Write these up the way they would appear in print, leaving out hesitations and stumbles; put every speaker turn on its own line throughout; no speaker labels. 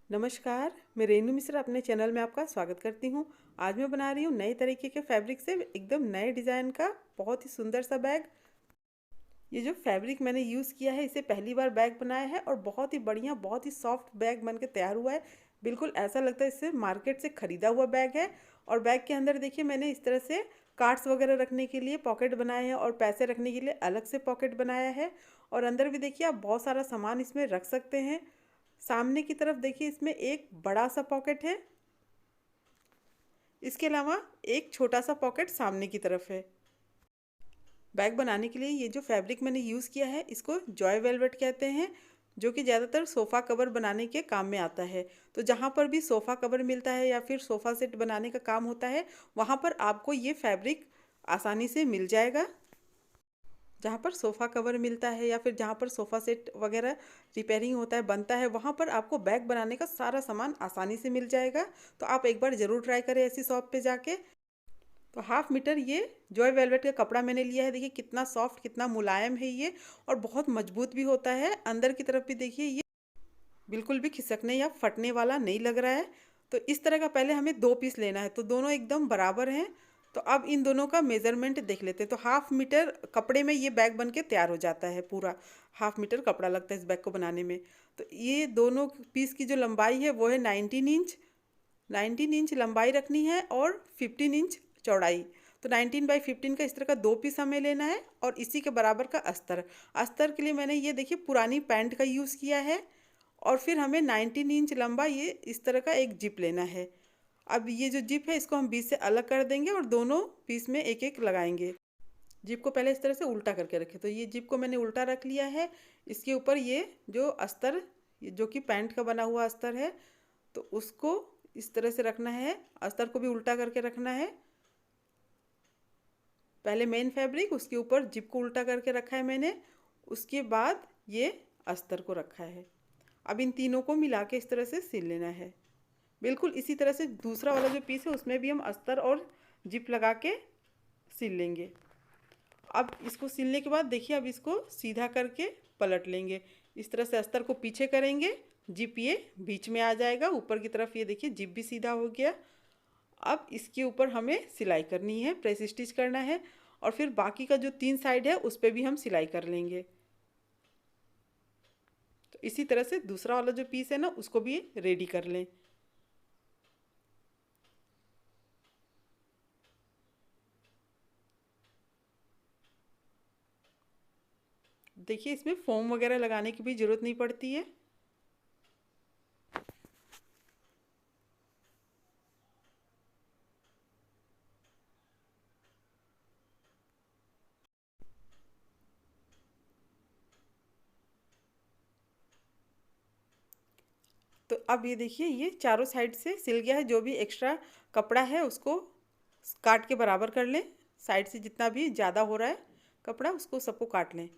नमस्कार, मैं रेनू मिश्रा अपने चैनल में आपका स्वागत करती हूँ। आज मैं बना रही हूँ नए तरीके के फैब्रिक से एकदम नए डिज़ाइन का बहुत ही सुंदर सा बैग। ये जो फैब्रिक मैंने यूज़ किया है इसे पहली बार बैग बनाया है और बहुत ही बढ़िया बहुत ही सॉफ्ट बैग बन के तैयार हुआ है। बिल्कुल ऐसा लगता है इससे मार्केट से ख़रीदा हुआ बैग है। और बैग के अंदर देखिए मैंने इस तरह से कार्ड्स वगैरह रखने के लिए पॉकेट बनाए हैं और पैसे रखने के लिए अलग से पॉकेट बनाया है। और अंदर भी देखिए आप बहुत सारा सामान इसमें रख सकते हैं। सामने की तरफ देखिए इसमें एक बड़ा सा पॉकेट है। इसके अलावा एक छोटा सा पॉकेट सामने की तरफ है। बैग बनाने के लिए ये जो फैब्रिक मैंने यूज़ किया है इसको जॉय वेलवेट कहते हैं, जो कि ज़्यादातर सोफ़ा कवर बनाने के काम में आता है। तो जहाँ पर भी सोफ़ा कवर मिलता है या फिर सोफ़ा सेट बनाने का काम होता है वहाँ पर आपको ये फैब्रिक आसानी से मिल जाएगा। जहाँ पर सोफ़ा कवर मिलता है या फिर जहाँ पर सोफ़ा सेट वगैरह रिपेयरिंग होता है बनता है वहाँ पर आपको बैग बनाने का सारा सामान आसानी से मिल जाएगा। तो आप एक बार ज़रूर ट्राई करें ऐसी शॉप पे जाके। तो हाफ मीटर ये जॉय वेलवेट का कपड़ा मैंने लिया है। देखिए कितना सॉफ्ट कितना मुलायम है ये और बहुत मजबूत भी होता है। अंदर की तरफ भी देखिए ये बिल्कुल भी खिसकने या फटने वाला नहीं लग रहा है। तो इस तरह का पहले हमें दो पीस लेना है तो दोनों एकदम बराबर हैं। तो अब इन दोनों का मेज़रमेंट देख लेते हैं। तो हाफ मीटर कपड़े में ये बैग बन के तैयार हो जाता है। पूरा हाफ मीटर कपड़ा लगता है इस बैग को बनाने में। तो ये दोनों पीस की जो लंबाई है वो है 19 इंच। 19 इंच लंबाई रखनी है और 15 इंच चौड़ाई। तो 19/15 का इस तरह का दो पीस हमें लेना है और इसी के बराबर का अस्तर। अस्तर के लिए मैंने ये देखिए पुरानी पैंट का यूज़ किया है। और फिर हमें 19 इंच लंबा ये इस तरह का एक जिप लेना है। अब ये जो जिप है इसको हम बीच से अलग कर देंगे और दोनों पीस में एक एक लगाएंगे। जिप को पहले इस तरह से उल्टा करके रखें। तो ये जिप को मैंने उल्टा रख लिया है। इसके ऊपर ये जो अस्तर जो कि पैंट का बना हुआ अस्तर है तो उसको इस तरह से रखना है। अस्तर को भी उल्टा करके रखना है। पहले मेन फैब्रिक उसके ऊपर जिप को उल्टा करके रखा है मैंने। उसके बाद ये अस्तर को रखा है। अब इन तीनों को मिला के इस तरह से सिल लेना है। बिल्कुल इसी तरह से दूसरा वाला जो पीस है उसमें भी हम अस्तर और जिप लगा के सिल लेंगे। अब इसको सिलने के बाद देखिए अब इसको सीधा करके पलट लेंगे। इस तरह से अस्तर को पीछे करेंगे, जिप ये बीच में आ जाएगा। ऊपर की तरफ ये देखिए जिप भी सीधा हो गया। अब इसके ऊपर हमें सिलाई करनी है, प्रेस स्टिच करना है और फिर बाकी का जो तीन साइड है उस पर भी हम सिलाई कर लेंगे। तो इसी तरह से दूसरा वाला जो पीस है ना उसको भी रेडी कर लें। देखिए इसमें फोम वगैरह लगाने की भी ज़रूरत नहीं पड़ती है। तो अब ये देखिए ये चारों साइड से सिल गया है। जो भी एक्स्ट्रा कपड़ा है उसको काट के बराबर कर लें। साइड से जितना भी ज़्यादा हो रहा है कपड़ा उसको सबको काट लें।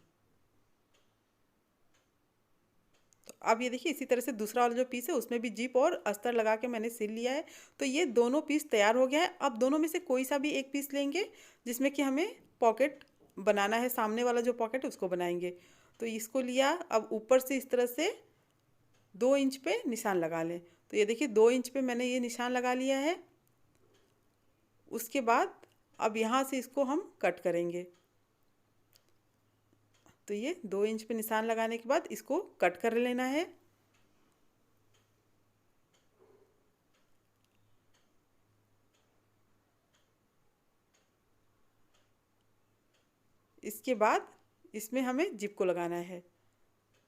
तो अब ये देखिए इसी तरह से दूसरा वाला जो पीस है उसमें भी जिप और अस्तर लगा के मैंने सिल लिया है। तो ये दोनों पीस तैयार हो गया है। अब दोनों में से कोई सा भी एक पीस लेंगे जिसमें कि हमें पॉकेट बनाना है। सामने वाला जो पॉकेट है उसको बनाएंगे। तो इसको लिया। अब ऊपर से इस तरह से 2 इंच पे निशान लगा लें। तो ये देखिए 2 इंच पे मैंने ये निशान लगा लिया है। उसके बाद अब यहाँ से इसको हम कट करेंगे। तो ये 2 इंच पे निशान लगाने के बाद इसको कट कर लेना है। इसके बाद इसमें हमें जिप को लगाना है।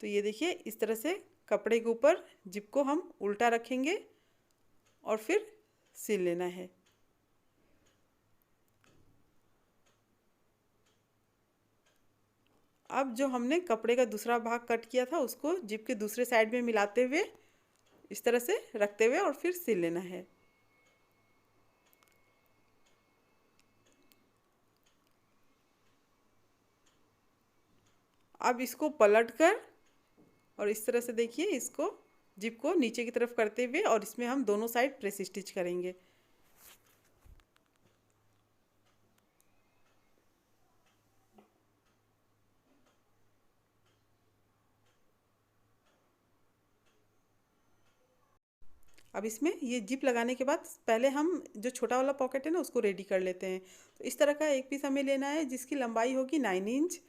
तो ये देखिए इस तरह से कपड़े के ऊपर जिप को हम उल्टा रखेंगे और फिर सिल लेना है। अब जो हमने कपड़े का दूसरा भाग कट किया था उसको जिप के दूसरे साइड में मिलाते हुए इस तरह से रखते हुए और फिर सिल लेना है। अब इसको पलट कर और इस तरह से देखिए इसको जिप को नीचे की तरफ करते हुए और इसमें हम दोनों साइड प्रेस स्टिच करेंगे। अब इसमें ये जिप लगाने के बाद पहले हम जो छोटा वाला पॉकेट है ना उसको रेडी कर लेते हैं। तो इस तरह का एक पीस हमें लेना है जिसकी लंबाई होगी 9 इंच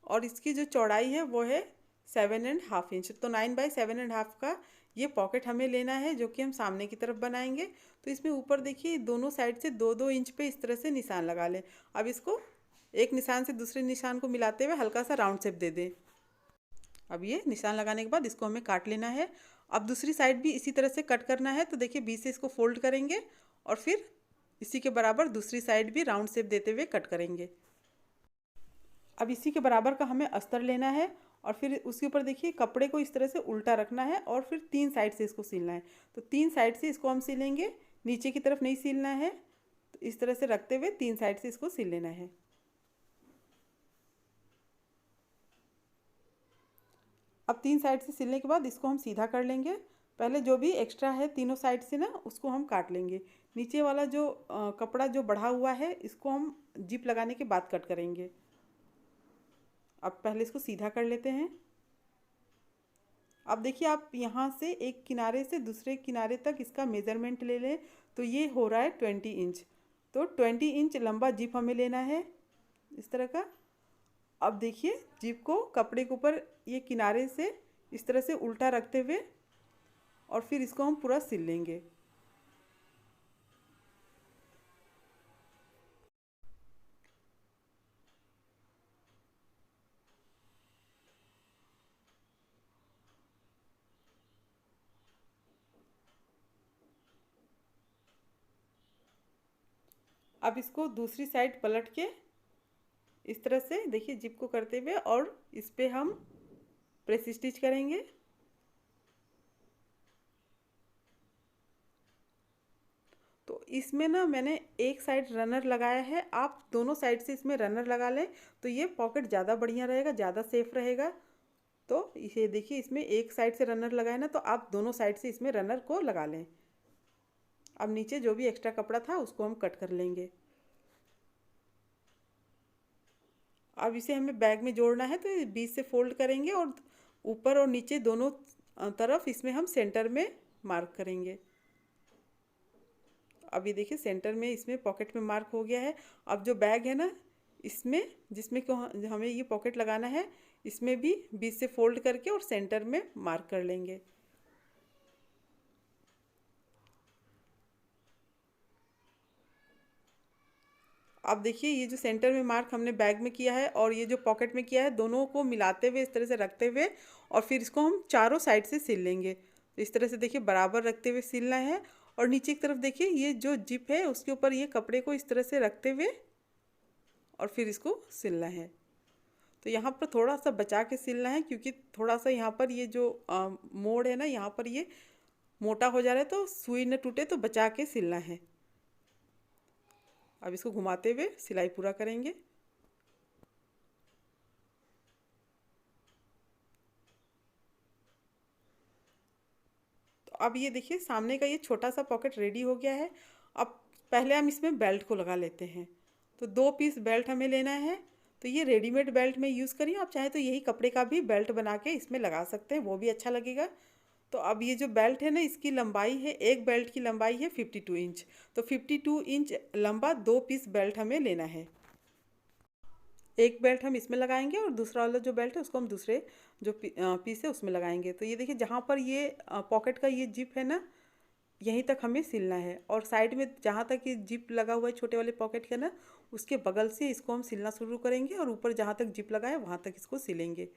और इसकी जो चौड़ाई है वो है 7.5 इंच। तो 9 बाई 7.5 का ये पॉकेट हमें लेना है जो कि हम सामने की तरफ बनाएंगे। तो इसमें ऊपर देखिए दोनों साइड से 2-2 इंच पे इस तरह से निशान लगा लें। अब इसको एक निशान से दूसरे निशान को मिलाते हुए हल्का सा राउंड शेप दे दें। अब ये निशान लगाने के बाद इसको हमें काट लेना है। अब दूसरी साइड भी इसी तरह से कट करना है। तो देखिए बीच से इसको फोल्ड करेंगे और फिर इसी के बराबर दूसरी साइड भी राउंड शेप देते हुए कट करेंगे। अब इसी के बराबर का हमें अस्तर लेना है और फिर उसके ऊपर देखिए कपड़े को इस तरह से उल्टा रखना है और फिर 3 साइड से इसको सिलना है। तो 3 साइड से इसको हम सिलेंगे, नीचे की तरफ नहीं सिलना है। तो इस तरह से रखते हुए 3 साइड से इसको सिल लेना है। अब 3 साइड से सिलने के बाद इसको हम सीधा कर लेंगे। पहले जो भी एक्स्ट्रा है तीनों साइड से ना उसको हम काट लेंगे। नीचे वाला जो कपड़ा जो बढ़ा हुआ है इसको हम जिप लगाने के बाद कट करेंगे। अब पहले इसको सीधा कर लेते हैं। अब देखिए आप यहाँ से एक किनारे से दूसरे किनारे तक इसका मेज़रमेंट ले लें। तो ये हो रहा है 20 इंच। तो 20 इंच लंबा जिप हमें लेना है इस तरह का। अब देखिए जिप को कपड़े के ऊपर ये किनारे से इस तरह से उल्टा रखते हुए और फिर इसको हम पूरा सिल लेंगे। अब इसको दूसरी साइड पलट के इस तरह से देखिए जिप को करते हुए और इस पे हम प्रेस स्टिच करेंगे। तो इसमें ना मैंने एक साइड रनर लगाया है, आप दोनों साइड से इसमें रनर लगा लें तो ये पॉकेट ज़्यादा बढ़िया रहेगा, ज़्यादा सेफ रहेगा। तो इसे देखिए इसमें एक साइड से रनर लगाए ना तो आप दोनों साइड से इसमें रनर को लगा लें। अब नीचे जो भी एक्स्ट्रा कपड़ा था उसको हम कट कर लेंगे। अब इसे हमें बैग में जोड़ना है तो बीच से फोल्ड करेंगे और ऊपर और नीचे दोनों तरफ इसमें हम सेंटर में मार्क करेंगे। अब ये देखिए सेंटर में इसमें पॉकेट में मार्क हो गया है। अब जो बैग है ना इसमें जिसमें को हमें ये पॉकेट लगाना है इसमें भी बीच से फोल्ड करके और सेंटर में मार्क कर लेंगे। अब देखिए ये जो सेंटर में मार्क हमने बैग में किया है और ये जो पॉकेट में किया है दोनों को मिलाते हुए इस तरह से रखते हुए और फिर इसको हम चारों साइड से सिल लेंगे। तो इस तरह से देखिए बराबर रखते हुए सिलना है और नीचे की तरफ देखिए ये जो जिप है उसके ऊपर ये कपड़े को इस तरह से रखते हुए और फिर इसको सिलना है। तो यहाँ पर थोड़ा सा बचा के सिलना है क्योंकि थोड़ा सा यहाँ पर ये जो मोड़ है ना यहाँ पर ये मोटा हो जा रहा है तो सुई न टूटे तो बचा के सिलना है। अब इसको घुमाते हुए सिलाई पूरा करेंगे। तो अब ये देखिए सामने का ये छोटा सा पॉकेट रेडी हो गया है। अब पहले हम इसमें बेल्ट को लगा लेते हैं। तो 2 पीस बेल्ट हमें लेना है। तो ये रेडीमेड बेल्ट में यूज़ करिए, आप चाहे तो यही कपड़े का भी बेल्ट बना के इसमें लगा सकते हैं, वो भी अच्छा लगेगा। तो अब ये जो बेल्ट है ना इसकी लंबाई है, एक बेल्ट की लंबाई है 52 इंच। तो 52 इंच लंबा 2 पीस बेल्ट हमें लेना है। एक बेल्ट हम इसमें लगाएंगे और दूसरा वाला जो बेल्ट है उसको हम दूसरे जो पीस है उसमें लगाएंगे। तो ये देखिए जहाँ पर ये पॉकेट का ये जिप है ना यहीं तक हमें सिलना है और साइड में जहाँ तक ये जिप लगा हुआ है छोटे वाले पॉकेट का ना उसके बगल से इसको हम सिलना शुरू करेंगे और ऊपर जहाँ तक जिप लगा है वहाँ तक इसको सिलेंगे।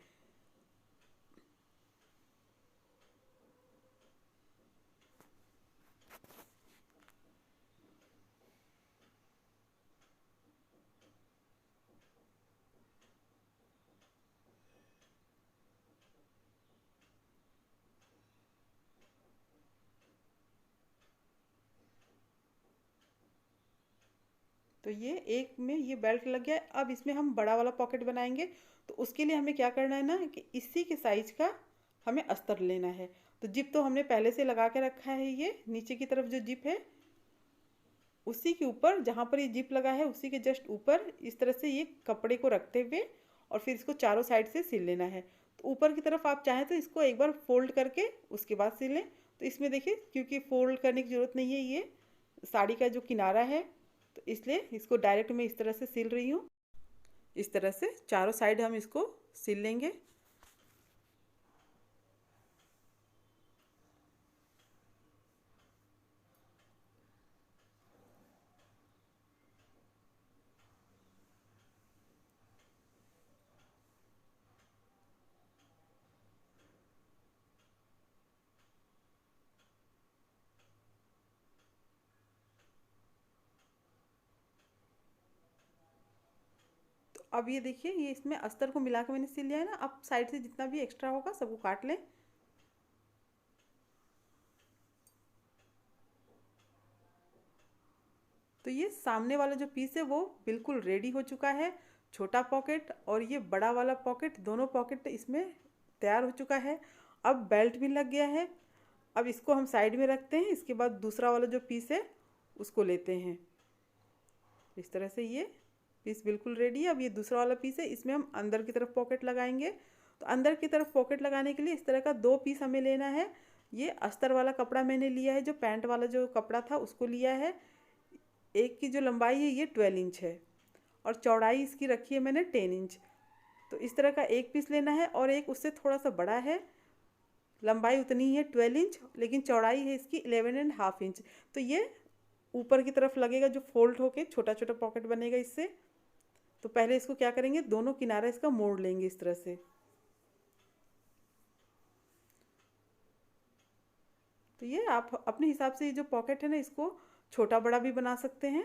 तो ये एक में ये बेल्ट लग गया। अब इसमें हम बड़ा वाला पॉकेट बनाएंगे। तो उसके लिए हमें क्या करना है ना कि इसी के साइज का हमें अस्तर लेना है। तो जिप तो हमने पहले से लगा के रखा है, ये नीचे की तरफ जो जिप है उसी के ऊपर जहाँ पर ये जिप लगा है उसी के जस्ट ऊपर इस तरह से ये कपड़े को रखते हुए और फिर इसको चारों साइड से सिल लेना है। तो ऊपर की तरफ आप चाहें तो इसको एक बार फोल्ड करके उसके बाद सिलें, तो इसमें देखिए क्योंकि फोल्ड करने की ज़रूरत नहीं है, ये साड़ी का जो किनारा है, तो इसलिए इसको डायरेक्ट मैं इस तरह से सिल रही हूँ। इस तरह से चारों साइड हम इसको सिल लेंगे। तो अब ये देखिए, ये इसमें अस्तर को मिला के मैंने सिल लिया है ना। अब साइड से जितना भी एक्स्ट्रा होगा सबको काट लें। तो ये सामने वाला जो पीस है वो बिल्कुल रेडी हो चुका है। छोटा पॉकेट और ये बड़ा वाला पॉकेट, दोनों पॉकेट इसमें तैयार हो चुका है। अब बेल्ट भी लग गया है। अब इसको हम साइड में रखते हैं। इसके बाद दूसरा वाला जो पीस है उसको लेते हैं। इस तरह से ये पीस बिल्कुल रेडी है। अब ये दूसरा वाला पीस है, इसमें हम अंदर की तरफ पॉकेट लगाएंगे। तो अंदर की तरफ पॉकेट लगाने के लिए इस तरह का दो पीस हमें लेना है। ये अस्तर वाला कपड़ा मैंने लिया है, जो पैंट वाला जो कपड़ा था उसको लिया है। एक की जो लंबाई है ये 12 इंच है और चौड़ाई इसकी रखी है मैंने 10 इंच। तो इस तरह का एक पीस लेना है और एक उससे थोड़ा सा बड़ा है। लंबाई उतनी ही है 12 इंच, लेकिन चौड़ाई है इसकी 11.5 इंच। तो ये ऊपर की तरफ लगेगा, जो फोल्ड होके छोटा छोटा पॉकेट बनेगा इससे। तो पहले इसको क्या करेंगे, दोनों किनारा इसका मोड़ लेंगे इस तरह से। तो ये आप अपने हिसाब से ये जो पॉकेट है ना, इसको छोटा बड़ा भी बना सकते हैं।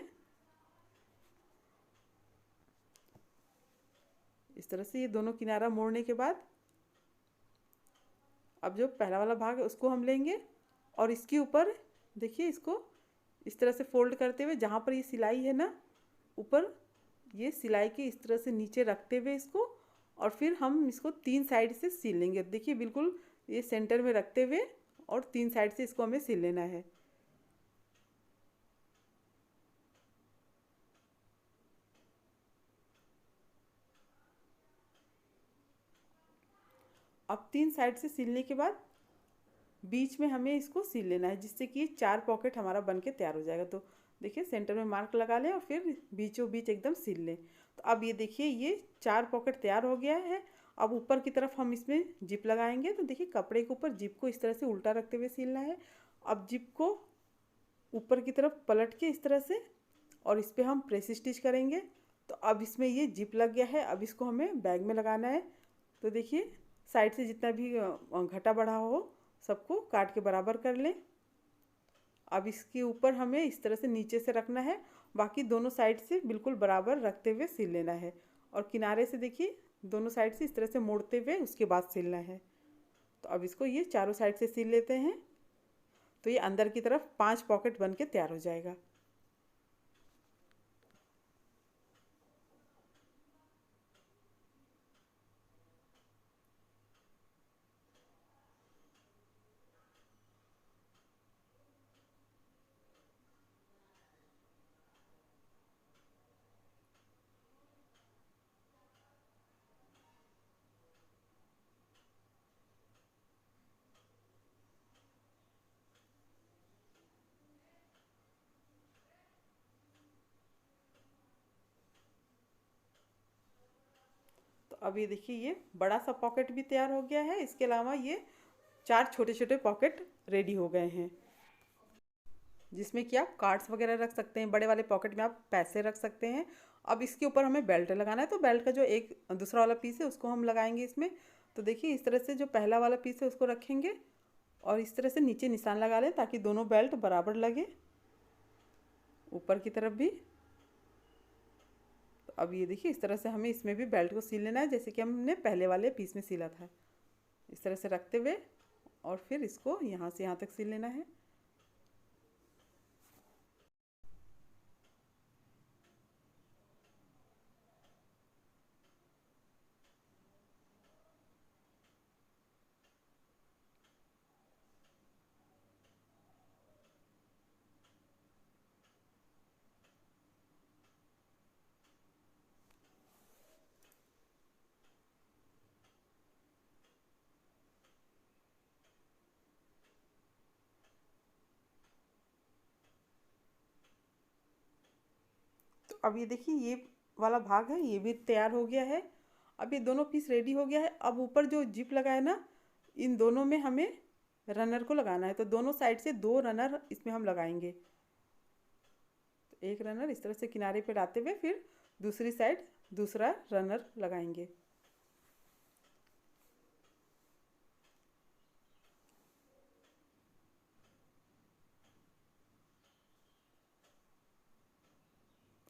इस तरह से ये दोनों किनारा मोड़ने के बाद अब जो पहला वाला भाग है उसको हम लेंगे और इसके ऊपर देखिए, इसको इस तरह से फोल्ड करते हुए, जहाँ पर ये सिलाई है ना ऊपर, ये सिलाई के इस तरह से नीचे रखते हुए इसको, और फिर हम इसको तीन साइड से सिल लेंगे। देखिए बिल्कुल ये सेंटर में रखते हुए और तीन साइड से इसको हमें सिल लेना है। अब तीन साइड से सिलने के बाद बीच में हमें इसको सिल लेना है, जिससे कि चार पॉकेट हमारा बन के तैयार हो जाएगा। तो देखिए सेंटर में मार्क लगा लें और फिर बीचों बीच एकदम सिल लें। तो अब ये देखिए, ये चार पॉकेट तैयार हो गया है। अब ऊपर की तरफ हम इसमें जिप लगाएंगे। तो देखिए कपड़े के ऊपर जिप को इस तरह से उल्टा रखते हुए सिलना है। अब जिप को ऊपर की तरफ पलट के इस तरह से, और इस पर हम प्रेस स्टिच करेंगे। तो अब इसमें ये जिप लग गया है। अब इसको हमें बैग में लगाना है। तो देखिए साइड से जितना भी घटा बढ़ा हो सबको काट के बराबर कर लें। अब इसके ऊपर हमें इस तरह से नीचे से रखना है, बाकी दोनों साइड से बिल्कुल बराबर रखते हुए सिल लेना है। और किनारे से देखिए दोनों साइड से इस तरह से मोड़ते हुए उसके बाद सिलना है। तो अब इसको ये चारों साइड से सिल लेते हैं। तो ये अंदर की तरफ 5 पॉकेट बन के तैयार हो जाएगा। तो अब ये देखिए, ये बड़ा सा पॉकेट भी तैयार हो गया है। इसके अलावा ये चार छोटे छोटे पॉकेट रेडी हो गए हैं, जिसमें कि आप कार्ड्स वगैरह रख सकते हैं। बड़े वाले पॉकेट में आप पैसे रख सकते हैं। अब इसके ऊपर हमें बेल्ट लगाना है। तो बेल्ट का जो एक दूसरा वाला पीस है उसको हम लगाएंगे इसमें। तो देखिए इस तरह से जो पहला वाला पीस है उसको रखेंगे और इस तरह से नीचे निशान लगा लें, ताकि दोनों बेल्ट बराबर लगे ऊपर की तरफ भी। तो अब ये देखिए, इस तरह से हमें इसमें भी बेल्ट को सिल लेना है, जैसे कि हमने पहले वाले पीस में सिला था। इस तरह से रखते हुए और फिर इसको यहाँ से यहाँ तक सिल लेना है। अब ये देखिए ये वाला भाग है ये भी तैयार हो गया है। अब ये दोनों पीस रेडी हो गया है। अब ऊपर जो जिप लगा है ना, इन दोनों में हमें रनर को लगाना है। तो दोनों साइड से 2 रनर इसमें हम लगाएंगे। तो एक रनर इस तरह से किनारे पे लाते हुए फिर दूसरी साइड दूसरा रनर लगाएंगे।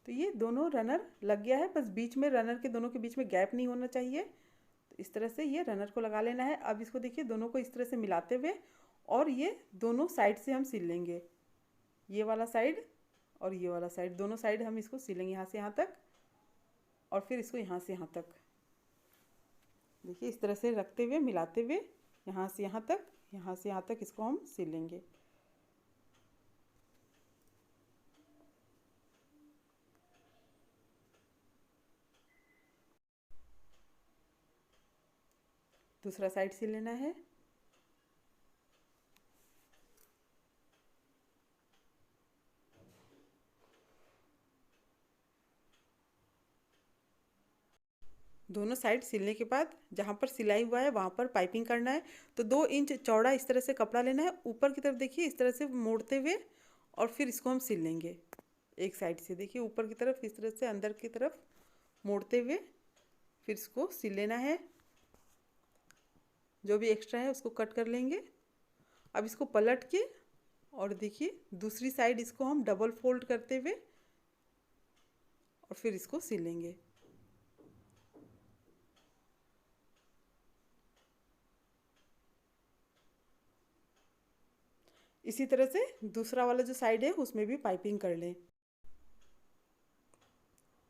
तो ये दोनों रनर लग गया है, बस बीच में रनर के दोनों के बीच में गैप नहीं होना चाहिए। तो इस तरह से ये रनर को लगा लेना है। अब इसको देखिए दोनों को इस तरह से मिलाते हुए और ये दोनों साइड से हम सिल लेंगे। ये वाला साइड और ये वाला साइड, दोनों साइड हम इसको सिलेंगे यहाँ से यहाँ तक और फिर इसको यहाँ से यहाँ तक। देखिए इस तरह से रखते हुए मिलाते हुए यहाँ से यहाँ तक, यहाँ से यहाँ तक इसको हम सिल लेंगे। दूसरा साइड सिल लेना है। दोनों साइड सिलने के बाद जहाँ पर सिलाई हुआ है वहाँ पर पाइपिंग करना है। तो 2 इंच चौड़ा इस तरह से कपड़ा लेना है, ऊपर की तरफ देखिए इस तरह से मोड़ते हुए और फिर इसको हम सिल लेंगे। एक साइड से देखिए ऊपर की तरफ इस तरह से अंदर की तरफ मोड़ते हुए फिर इसको सिल लेना है। जो भी एक्स्ट्रा है उसको कट कर लेंगे। अब इसको पलट के और देखिए दूसरी साइड इसको हम डबल फोल्ड करते हुए और फिर इसको सिल लेंगे। इसी तरह से दूसरा वाला जो साइड है उसमें भी पाइपिंग कर लें।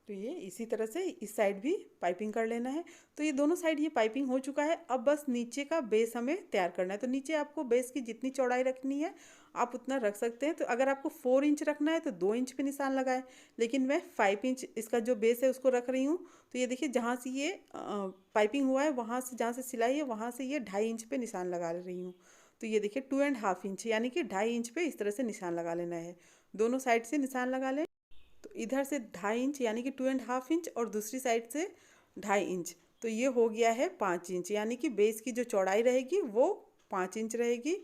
तो ये इसी तरह से इस साइड भी पाइपिंग कर लेना है। तो ये दोनों साइड ये पाइपिंग हो चुका है। अब बस नीचे का बेस हमें तैयार करना है। तो नीचे आपको बेस की जितनी चौड़ाई रखनी है आप उतना रख सकते हैं। तो अगर आपको 4 इंच रखना है तो 2 इंच पे निशान लगाएं, लेकिन मैं 5 इंच इसका जो बेस है उसको रख रही हूँ। तो ये देखिए जहाँ से ये पाइपिंग हुआ है वहाँ से, जहाँ से सिलाई है वहाँ से ये 2.5 इंच पे निशान लगा रही हूँ। तो ये देखिए 2.5 इंच यानी कि 2.5 इंच पे इस तरह से निशान लगा लेना है। दोनों साइड से निशान लगा लें। तो इधर से 2.5 इंच यानी कि 2.5 इंच और दूसरी साइड से 2.5 इंच। तो ये हो गया है 5 इंच, यानी कि बेस की जो चौड़ाई रहेगी वो 5 इंच रहेगी।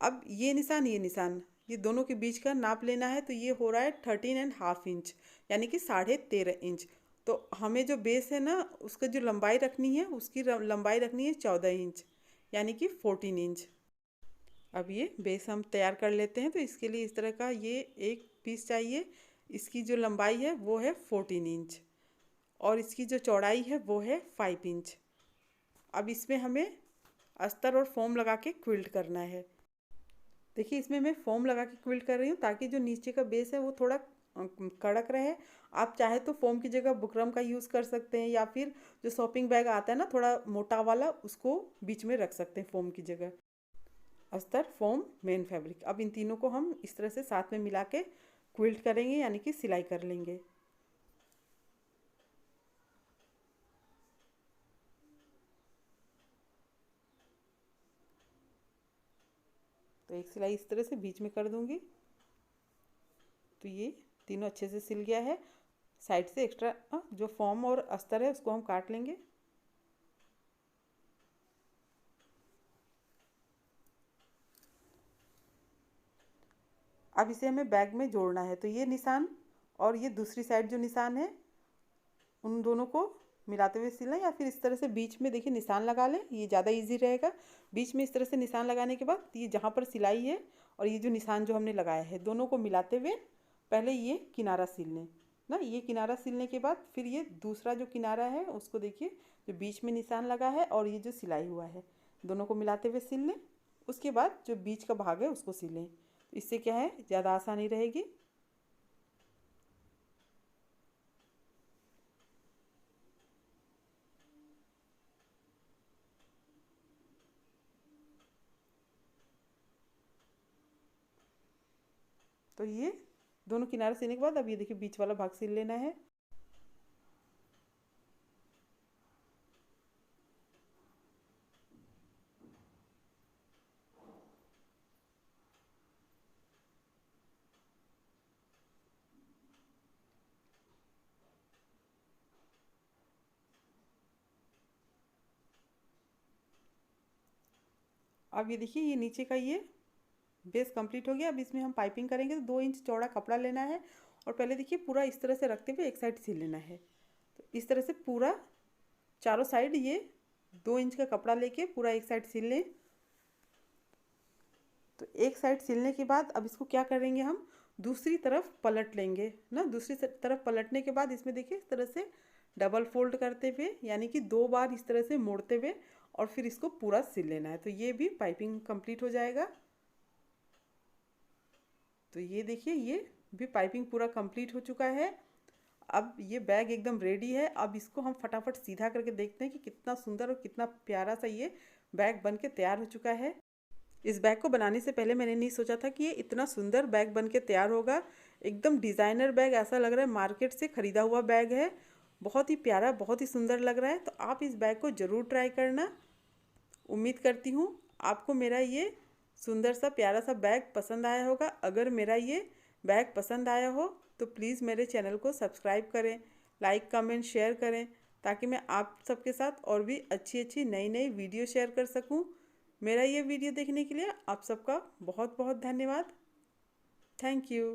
अब ये निशान ये दोनों के बीच का नाप लेना है। तो ये हो रहा है 13.5 इंच यानी कि 13.5 इंच। तो हमें जो बेस है ना उसका जो लंबाई रखनी है उसकी लंबाई रखनी है 14 इंच यानी कि 14 इंच। अब ये बेस हम तैयार कर लेते हैं। तो इसके लिए इस तरह का ये एक पीस चाहिए। इसकी जो लंबाई है वो है 14 इंच और इसकी जो चौड़ाई है वो है 5 इंच। अब इसमें हमें अस्तर और फोम लगा के क्विल्ट करना है। देखिए इसमें मैं फोम लगा के क्विल्ट कर रही हूँ ताकि जो नीचे का बेस है वो थोड़ा कड़क रहे। आप चाहे तो फोम की जगह बुकरम का यूज़ कर सकते हैं या फिर जो शॉपिंग बैग आता है ना थोड़ा मोटा वाला उसको बीच में रख सकते हैं फोम की जगह। अस्तर, फोम, मेन फैब्रिक, अब इन तीनों को हम इस तरह से साथ में मिला के क्विल्ट करेंगे यानी कि सिलाई कर लेंगे। तो एक सिलाई इस तरह से बीच में कर दूंगी। तो ये तीनों अच्छे से सिल गया है। साइड से एक्स्ट्रा जो फॉर्म और अस्तर है उसको हम काट लेंगे। अब इसे हमें बैग में जोड़ना है। तो ये निशान और ये दूसरी साइड जो निशान है उन दोनों को मिलाते हुए सिलना, या फिर इस तरह से बीच में देखिए निशान लगा लें, ये ज़्यादा इजी रहेगा। बीच में इस तरह से निशान लगाने के बाद ये जहाँ पर सिलाई है और ये जो निशान जो हमने लगाया है दोनों को मिलाते हुए पहले ये किनारा सिल लें ना। ये किनारा सिलने के बाद फिर ये दूसरा जो किनारा है उसको देखिए जो बीच में निशान लगा है और ये जो सिलाई हुआ है दोनों को मिलाते हुए सिल लें। उसके बाद जो बीच का भाग है उसको सिलें। इससे क्या है ज़्यादा आसानी रहेगी। तो ये दोनों किनारे सिलने के बाद अब ये देखिए बीच वाला भाग सिल लेना है। अब ये देखिए ये नीचे का ये बेस कंप्लीट हो गया। अब इसमें हम पाइपिंग करेंगे तो 2 इंच चौड़ा कपड़ा लेना है और पहले देखिए पूरा इस तरह से रखते हुए एक साइड सिल लेना है। तो इस तरह से पूरा चारों साइड ये 2 इंच का कपड़ा लेके पूरा एक साइड सिल लें। तो एक साइड सिलने के बाद अब इसको क्या करेंगे, हम दूसरी तरफ पलट लेंगे ना। दूसरी तरफ पलटने के बाद इसमें देखिए इस तरह से डबल फोल्ड करते हुए, यानी कि 2 बार इस तरह से मोड़ते हुए और फिर इसको पूरा सिल लेना है। तो ये भी पाइपिंग कंप्लीट हो जाएगा। तो ये देखिए ये भी पाइपिंग पूरा कंप्लीट हो चुका है। अब ये बैग एकदम रेडी है। अब इसको हम फटाफट सीधा करके देखते हैं कि कितना सुंदर और कितना प्यारा सा ये बैग बन के तैयार हो चुका है। इस बैग को बनाने से पहले मैंने नहीं सोचा था कि ये इतना सुंदर बैग बन के तैयार होगा। एकदम डिज़ाइनर बैग, ऐसा लग रहा है मार्केट से ख़रीदा हुआ बैग है। बहुत ही प्यारा, बहुत ही सुंदर लग रहा है। तो आप इस बैग को ज़रूर ट्राई करना। उम्मीद करती हूँ आपको मेरा ये सुंदर सा प्यारा सा बैग पसंद आया होगा। अगर मेरा ये बैग पसंद आया हो तो प्लीज़ मेरे चैनल को सब्सक्राइब करें, लाइक कमेंट शेयर करें, ताकि मैं आप सबके साथ और भी अच्छी अच्छी नई नई वीडियो शेयर कर सकूं। मेरा ये वीडियो देखने के लिए आप सबका बहुत बहुत धन्यवाद। Thank you.